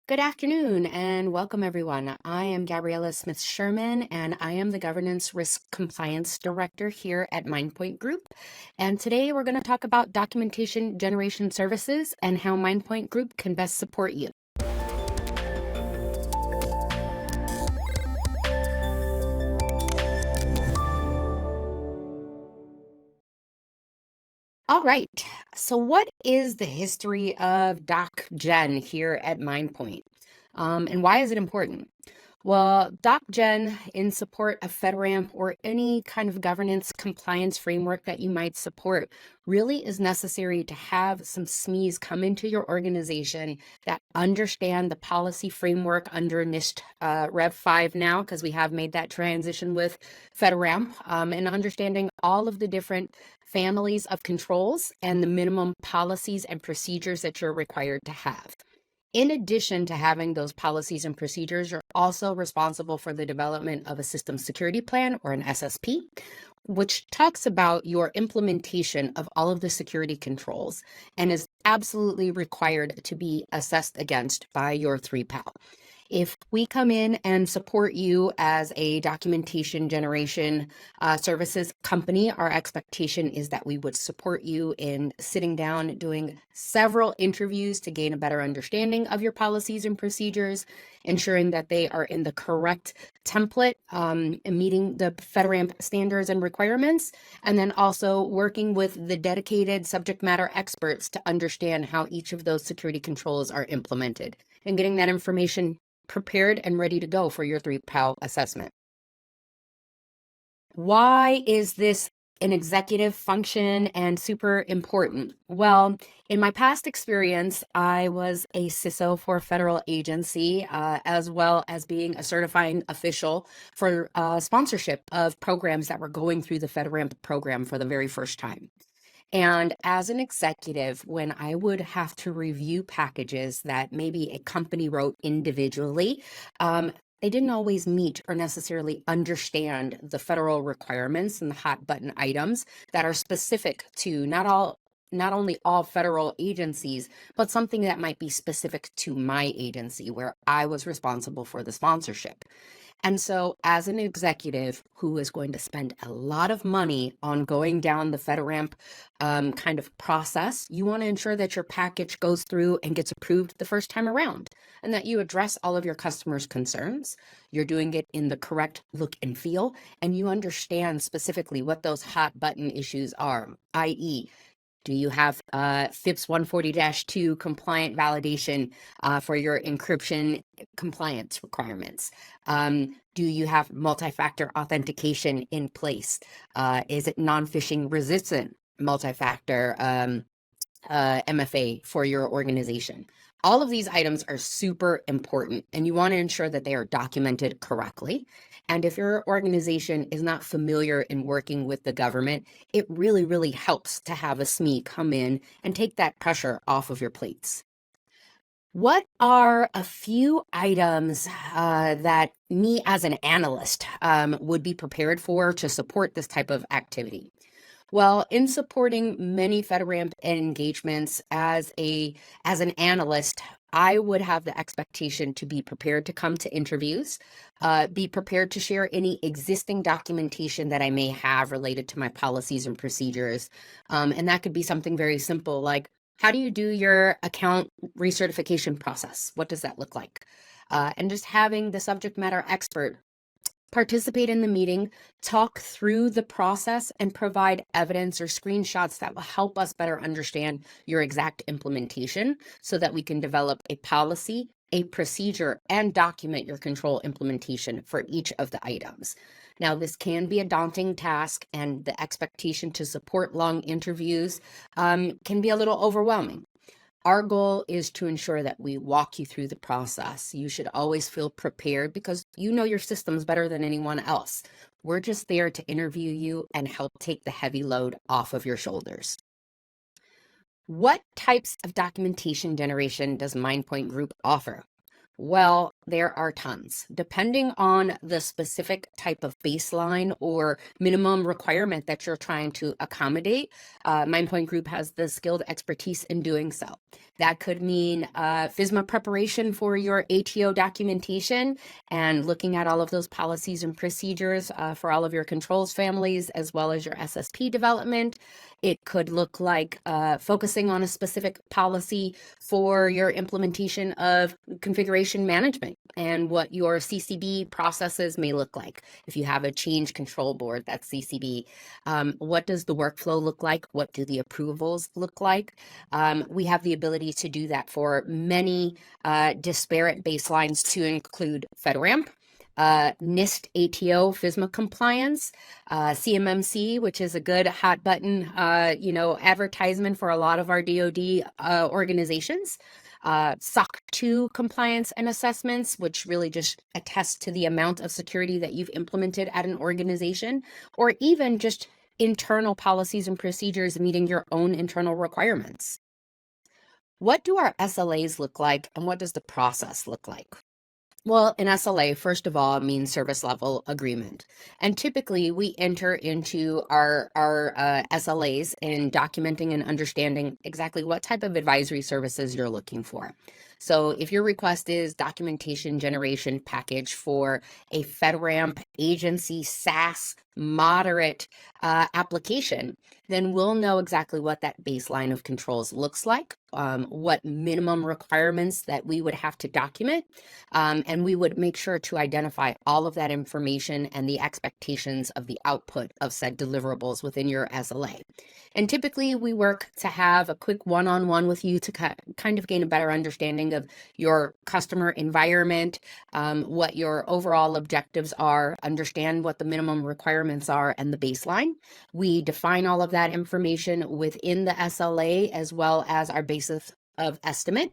Good afternoon and welcome everyone. I am Gabriela Smith-Sherman and I am the Governance Risk Compliance Director here at MindPoint Group. And today we're going to talk about documentation generation services and how MindPoint Group can best support you. All right, so what is the history of DocGen here at MindPoint? And why is it important? Well, DocGen, in support of FedRAMP or any kind of governance compliance framework that you might support, really is necessary to have some SMEs come into your organization that understand the policy framework under NIST Rev 5 now, because we have made that transition with FedRAMP, and understanding all of the different families of controls and the minimum policies and procedures that you're required to have. In addition to having those policies and procedures, you're also responsible for the development of a system security plan or an SSP, which talks about your implementation of all of the security controls and is absolutely required to be assessed against by your 3PAL. If we come in and support you as a documentation generation services company, our expectation is that we would support you in sitting down, doing several interviews to gain a better understanding of your policies and procedures, ensuring that they are in the correct template, meeting the FedRAMP standards and requirements, and then also working with the dedicated subject matter experts to understand how each of those security controls are implemented and getting that information prepared and ready to go for your 3PAL assessment. Why is this an executive function and super important? Well, in my past experience, I was a CISO for a federal agency, as well as being a certifying official for sponsorship of programs that were going through the FedRAMP program for the very first time. And as an executive, when I would have to review packages that maybe a company wrote individually, they didn't always meet or necessarily understand the federal requirements and the hot button items that are specific to not only all federal agencies, but something that might be specific to my agency where I was responsible for the sponsorship. And so, as an executive who is going to spend a lot of money on going down the FedRAMP kind of process, you want to ensure that your package goes through and gets approved the first time around, and that you address all of your customers' concerns. You're doing it in the correct look and feel, and you understand specifically what those hot button issues are, i.e., do you have FIPS 140-2 compliant validation for your encryption compliance requirements? Do you have multi-factor authentication in place? Is it non-phishing resistant multi-factor MFA for your organization? All of these items are super important, and you want to ensure that they are documented correctly. And if your organization is not familiar in working with the government, it really, really helps to have a SME come in and take that pressure off of your plates. What are a few items that me as an analyst would be prepared for to support this type of activity? Well, in supporting many FedRAMP engagements as an analyst, I would have the expectation to be prepared to come to interviews, be prepared to share any existing documentation that I may have related to my policies and procedures. And that could be something very simple like, how do you do your account recertification process? What does that look like? And just having the subject matter expert participate in the meeting, talk through the process, and provide evidence or screenshots that will help us better understand your exact implementation so that we can develop a policy, a procedure, and document your control implementation for each of the items. Now, this can be a daunting task, and the expectation to support long interviews can be a little overwhelming. Our goal is to ensure that we walk you through the process. You should always feel prepared because you know your systems better than anyone else. We're just there to interview you and help take the heavy load off of your shoulders. What types of documentation generation does MindPoint Group offer? Well, there are tons. Depending on the specific type of baseline or minimum requirement that you're trying to accommodate, MindPoint Group has the skilled expertise in doing so. That could mean FISMA preparation for your ATO documentation and looking at all of those policies and procedures for all of your controls families, as well as your SSP development. It could look like focusing on a specific policy for your implementation of configuration management and what your CCB processes may look like. If you have a change control board, that's CCB. What does the workflow look like? What do the approvals look like? We have the ability to do that for many disparate baselines to include FedRAMP, NIST ATO FISMA compliance, CMMC, which is a good hot button, advertisement for a lot of our DoD organizations. SOC 2 compliance and assessments, which really just attest to the amount of security that you've implemented at an organization, or even just internal policies and procedures meeting your own internal requirements. What do our SLAs look like, and what does the process look like? Well, an SLA, first of all, means service level agreement. And typically we enter into our SLAs in documenting and understanding exactly what type of advisory services you're looking for. So if your request is documentation generation package for a FedRAMP agency SaaS moderate application, then we'll know exactly what that baseline of controls looks like, what minimum requirements that we would have to document, and we would make sure to identify all of that information and the expectations of the output of said deliverables within your SLA. And typically we work to have a quick one-on-one with you to kind of gain a better understanding of your customer environment, what your overall objectives are, understand what the minimum requirements are and the baseline. We define all of that information within the SLA as well as our basis of estimate,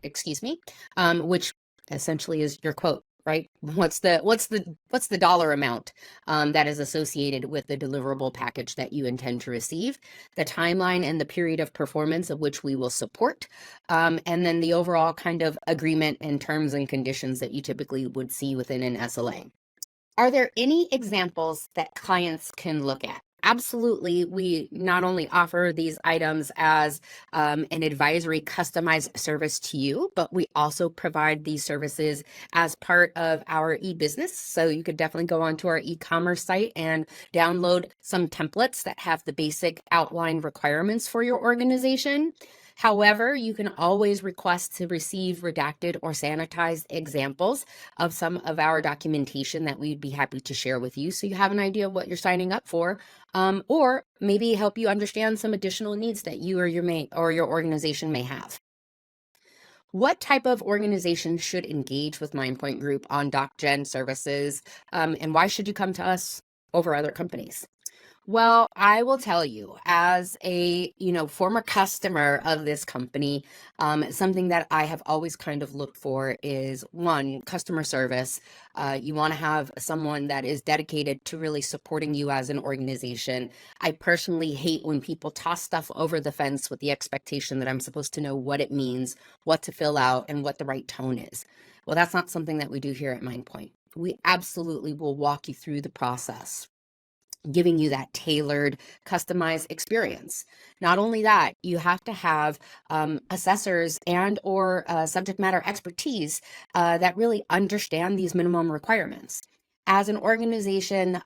which essentially is your quote, right? What's the dollar amount that is associated with the deliverable package that you intend to receive, the timeline and the period of performance of which we will support, and then the overall kind of agreement and terms and conditions that you typically would see within an SLA. Are there any examples that clients can look at? Absolutely. We not only offer these items as an advisory customized service to you, but we also provide these services as part of our e-business. So you could definitely go onto our e-commerce site and download some templates that have the basic outline requirements for your organization. However, you can always request to receive redacted or sanitized examples of some of our documentation that we'd be happy to share with you so you have an idea of what you're signing up for, or maybe help you understand some additional needs that you or your organization may have. What type of organization should engage with MindPoint Group on DocGen services, and why should you come to us over other companies? Well, I will tell you, as a former customer of this company, something that I have always kind of looked for is, one, customer service. You want to have someone that is dedicated to really supporting you as an organization. I personally hate when people toss stuff over the fence with the expectation that I'm supposed to know what it means, what to fill out, and what the right tone is. Well, that's not something that we do here at MindPoint. We absolutely will walk you through the process, giving you that tailored, customized experience. Not only that, you have to have assessors and or subject matter expertise that really understand these minimum requirements. As an organization,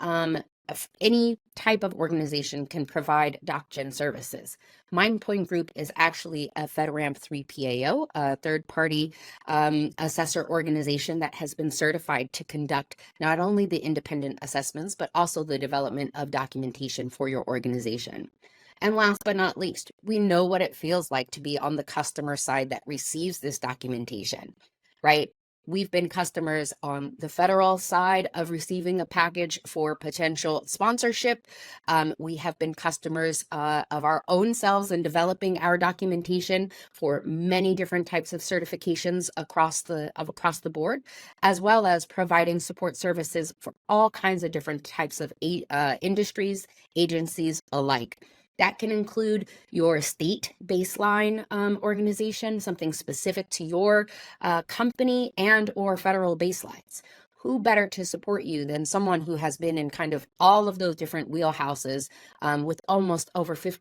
any type of organization can provide DocGen services. MindPoint Group is actually a FedRAMP 3 PAO, a third-party assessor organization that has been certified to conduct not only the independent assessments, but also the development of documentation for your organization. And last but not least, we know what it feels like to be on the customer side that receives this documentation, right? We've been customers on the federal side of receiving a package for potential sponsorship. We have been customers of our own selves in developing our documentation for many different types of certifications across the board, as well as providing support services for all kinds of different types of industries, agencies alike. That can include your state baseline organization, something specific to your company, and or federal baselines. Who better to support you than someone who has been in kind of all of those different wheelhouses with almost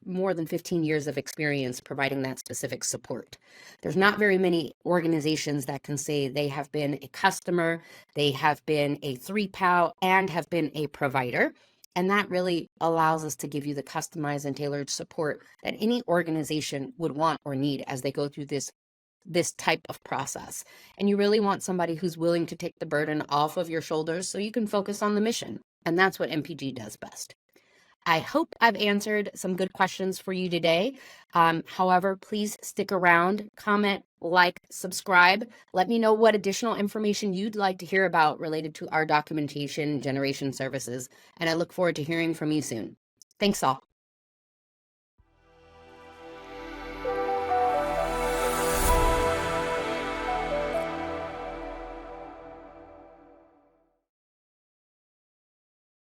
more than 15 years of experience providing that specific support. There's not very many organizations that can say they have been a customer, they have been a 3PAL, and have been a provider. And that really allows us to give you the customized and tailored support that any organization would want or need as they go through this type of process. And you really want somebody who's willing to take the burden off of your shoulders so you can focus on the mission. And that's what MPG does best. I hope I've answered some good questions for you today. However, please stick around, comment, like, subscribe. Let me know what additional information you'd like to hear about related to our documentation generation services. And I look forward to hearing from you soon. Thanks all.